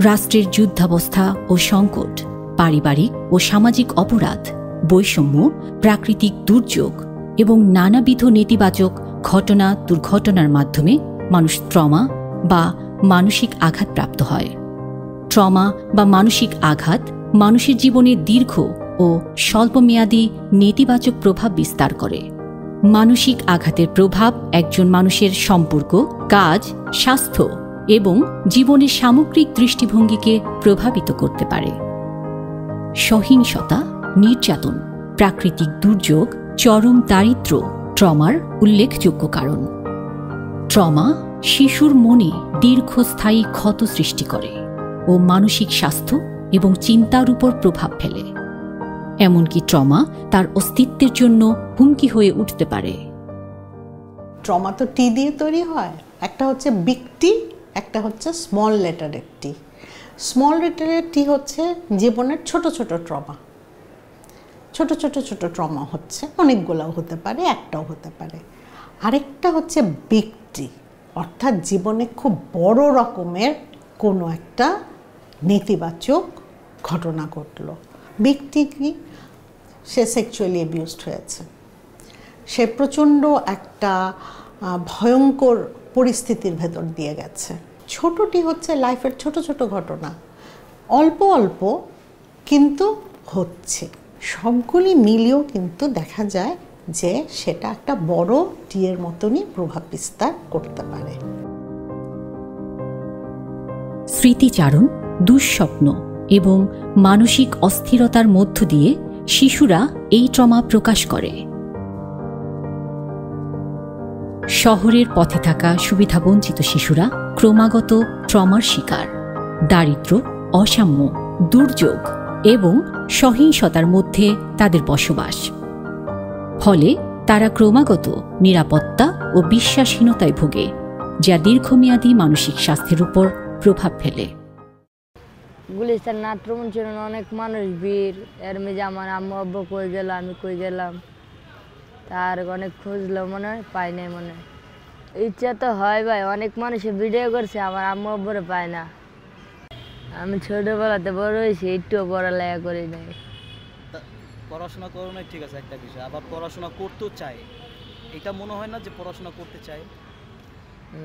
রাষ্ট্রের যুদ্ধাবস্থা ও সংকট, পারিবারিক ও সামাজিক অপরাধ, বৈষম্য, প্রাকৃতিক দুর্যোগ এবং নানাবিধ নেতিবাচক ঘটনা দুর্ঘটনার মাধ্যমে মানুষ ট্রমা বা মানসিক আঘাতপ্রাপ্ত হয়। ট্রমা বা মানসিক আঘাত মানুষের জীবনে দীর্ঘ ও স্বল্পমেয়াদী নেতিবাচক প্রভাব বিস্তার করে। মানসিক আঘাতের প্রভাব একজন মানুষের সম্পর্ক, কাজ, স্বাস্থ্য এবং জীবনের সামগ্রিক দৃষ্টিভঙ্গিকে প্রভাবিত করতে পারে। সহিংসতা, নির্যাতন, প্রাকৃতিক দুর্যোগ, চরম দারিদ্র্য ট্রমার উল্লেখযোগ্য কারণ। ট্রমা শিশুর মনে দীর্ঘস্থায়ী ক্ষত সৃষ্টি করে ও মানসিক স্বাস্থ্য এবং চিন্তার উপর প্রভাব ফেলে। এমনকি ট্রমা তার অস্তিত্বের জন্য হুমকি হয়ে উঠতে পারে। ট্রমা তো টি দিয়ে তৈরি হয়, একটা হচ্ছে বিগ টি, একটা হচ্ছে স্মল লেটারের টি। স্মল লেটারের টি হচ্ছে জীবনের ছোট ছোট ট্রমা। ছোট ছোট ছোট ট্রমা হচ্ছে অনেকগুলোও হতে পারে, একটাও হতে পারে। আরেকটা হচ্ছে বিগ টি, অর্থাৎ জীবনে খুব বড় রকমের কোনো একটা নেতিবাচক ঘটনা ঘটলো। বিগ টি কি? সে সেক্সুয়ালি অ্যাবিউজড হয়েছে, সে প্রচণ্ড একটা ভয়ঙ্কর পরিস্থিতির ভেতর দিয়ে গেছে। ছোটটি হচ্ছে লাইফের ছোট ছোট ঘটনা, অল্প অল্প কিন্তু হচ্ছে। সবগুলি মিলিয়েও কিন্তু দেখা যায় যে সেটা একটা বড় টিয়ের মতনই প্রভাব বিস্তার করতে পারে। স্মৃতিচারণ, দুঃস্বপ্ন এবং মানসিক অস্থিরতার মধ্য দিয়ে শিশুরা এই ট্রমা প্রকাশ করে। শহরের পথে থাকা সুবিধাবঞ্চিত শিশুরা ক্রমাগত ট্রমার শিকার। দারিদ্র্য, অসাম্য, দুর্যোগ এবং সহিংসতার মধ্যে তাদের বসবাস। ফলে তারা ক্রমাগত নিরাপত্তা ও বিশ্বাসহীনতায় ভোগে, যা দীর্ঘমেয়াদী মানসিক স্বাস্থ্যের উপর প্রভাব ফেলে। গুলিস্তান নাট্যমঞ্চে অনেক মানুষ ভিড়, এর মেঝে আমার আম্মু আব্বু কই গেল, আমি কই গেলাম, তার অনেক খুঁজলো, মনে হয় পাই নাই। মনে হয় ইচ্ছা তো হয় ভাই, অনেক মানুষে ভিডিও করছে, আমার আম্মু আব্বুরে পায় না। আমি ছোটবেলাতে বড় হয়েছি, একটুও পড়ালেখা করি নাই। পড়াশোনা করো না ঠিক আছে একটা বিষয়, আবার পড়াশোনা করতেও চায়, এটা মনে হয় না যে পড়াশোনা করতে চায়?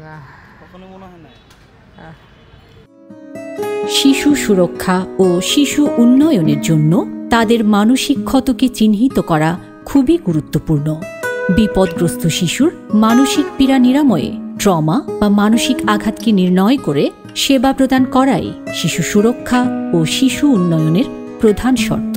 না, কখনো মনে হয় না। শিশু সুরক্ষা ও শিশু উন্নয়নের জন্য তাদের মানসিক ক্ষতকে চিহ্নিত করা খুবই গুরুত্বপূর্ণ। বিপদগ্রস্ত শিশুর মানসিক পীড়া নিরাময়ে ট্রমা বা মানসিক আঘাতকে নির্ণয় করে সেবা প্রদান করাই শিশু সুরক্ষা ও শিশু উন্নয়নের প্রধান শর্ত।